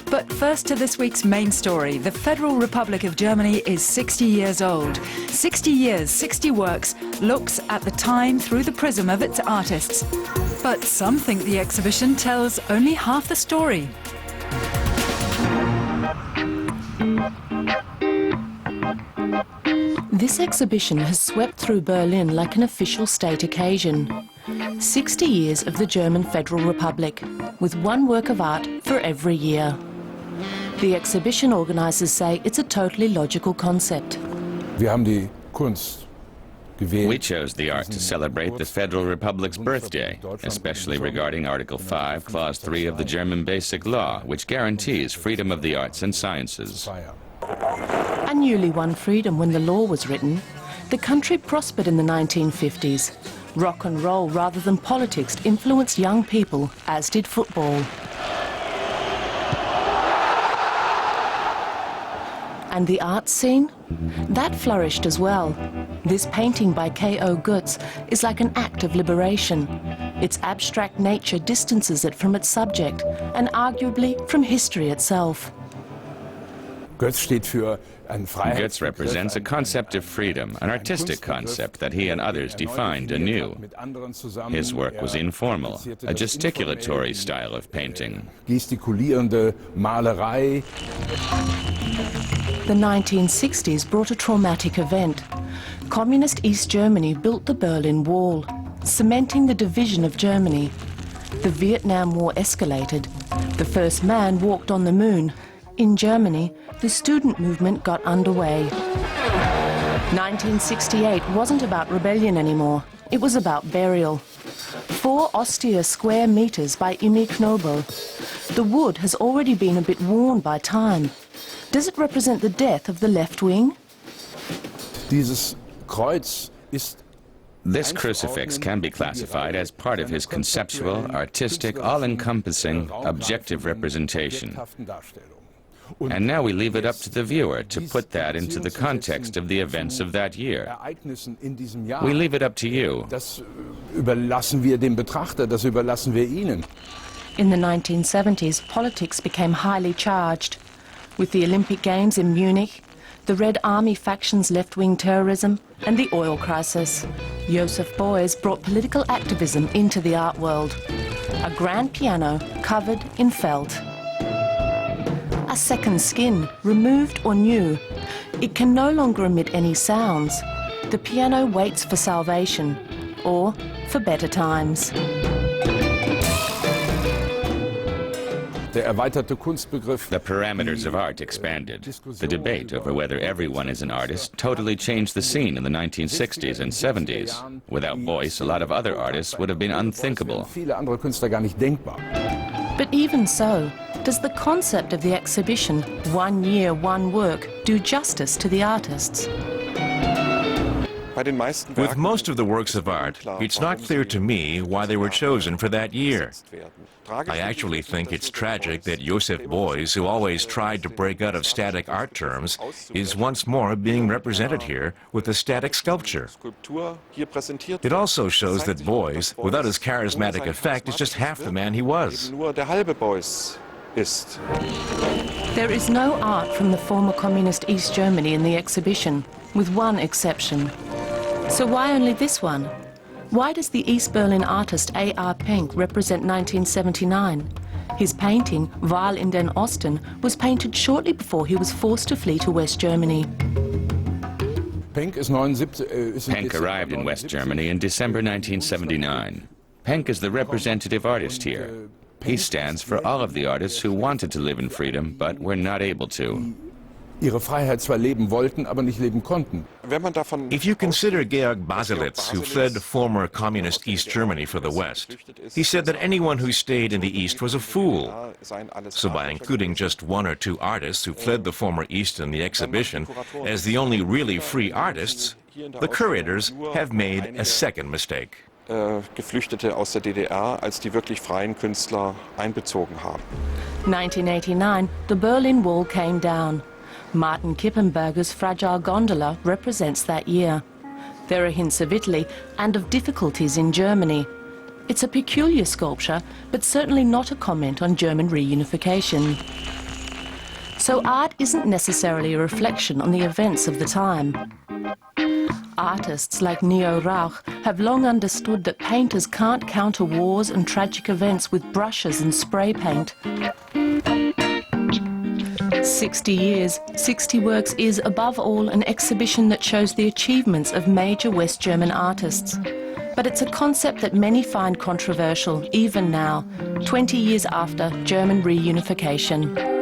But first to this week's main story. The Federal Republic of Germany is 60 years old. 60 years, 60 works, looks at the time through the prism of its artists. But some think the exhibition tells only half the story. This exhibition has swept through Berlin like an official state occasion. 60 years of the German Federal Republic, with one work of art for every year. The exhibition organisers say it's a totally logical concept. We chose the art to celebrate the Federal Republic's birthday, especially regarding Article 5, Clause 3 of the German Basic Law, which guarantees freedom of the arts and sciences. A newly won freedom when the law was written. The country prospered in the 1950s. Rock and roll rather than politics influenced young people, as did football. And the art scene? That flourished as well. This painting by K.O. Goetz is like an act of liberation. Its abstract nature distances it from its subject and arguably from history itself. Goetz represents a concept of freedom, an artistic concept that he and others defined anew. His work was informal, a gesticulatory style of painting. The 1960s brought a traumatic event. Communist East Germany built the Berlin Wall, cementing the division of Germany. The Vietnam War escalated. The first man walked on the moon. In Germany, the student movement got underway. 1968 wasn't about rebellion anymore. It was about burial. 4 austere square meters by Imi Knobel. The wood has already been a bit worn by time. Does it represent the death of the left wing? This crucifix can be classified as part of his conceptual, artistic, all-encompassing, objective representation. And now we leave it up to the viewer to put that into the context of the events of that year. We leave it up to you. In the 1970s, politics became highly charged. With the Olympic Games in Munich, the Red Army faction's left-wing terrorism, and the oil crisis, Joseph Beuys brought political activism into the art world. A grand piano covered in felt. A second skin, removed or new. It can no longer emit any sounds. The piano waits for salvation, or for better times. The parameters of art expanded. The debate over whether everyone is an artist totally changed the scene in the 1960s and 70s. Without Beuys, a lot of other artists would have been unthinkable. But even so, does the concept of the exhibition, 1 year, 1 work, do justice to the artists? With most of the works of art, it's not clear to me why they were chosen for that year. I actually think it's tragic that Joseph Beuys, who always tried to break out of static art terms, is once more being represented here with a static sculpture. It also shows that Beuys, without his charismatic effect, is just half the man he was. There is no art from the former communist East Germany in the exhibition, with one exception. So why only this one? Why does the East Berlin artist A.R. Penck represent 1979? His painting, Weil in den Osten, was painted shortly before he was forced to flee to West Germany. Penck arrived in West Germany in December 1979. Penck is the representative artist here. He stands for all of the artists who wanted to live in freedom, but were not able to. If you consider Georg Baselitz, who fled former communist East Germany for the West, he said that anyone who stayed in the East was a fool. So by including just 1 or 2 artists who fled the former East in the exhibition as the only really free artists, the curators have made a second mistake. Geflüchtete aus der DDR als die wirklich freien Künstler einbezogen haben. 1989, the Berlin Wall came down. Martin Kippenberger's Fragile Gondola represents that year. There are hints of Italy and of difficulties in Germany. It's a peculiar sculpture, but certainly not a comment on German reunification. So art isn't necessarily a reflection on the events of the time. Artists like Neo Rauch have long understood that painters can't counter wars and tragic events with brushes and spray paint. 60 years, 60 works is, above all, an exhibition that shows the achievements of major West German artists. But it's a concept that many find controversial, even now, 20 years after German reunification.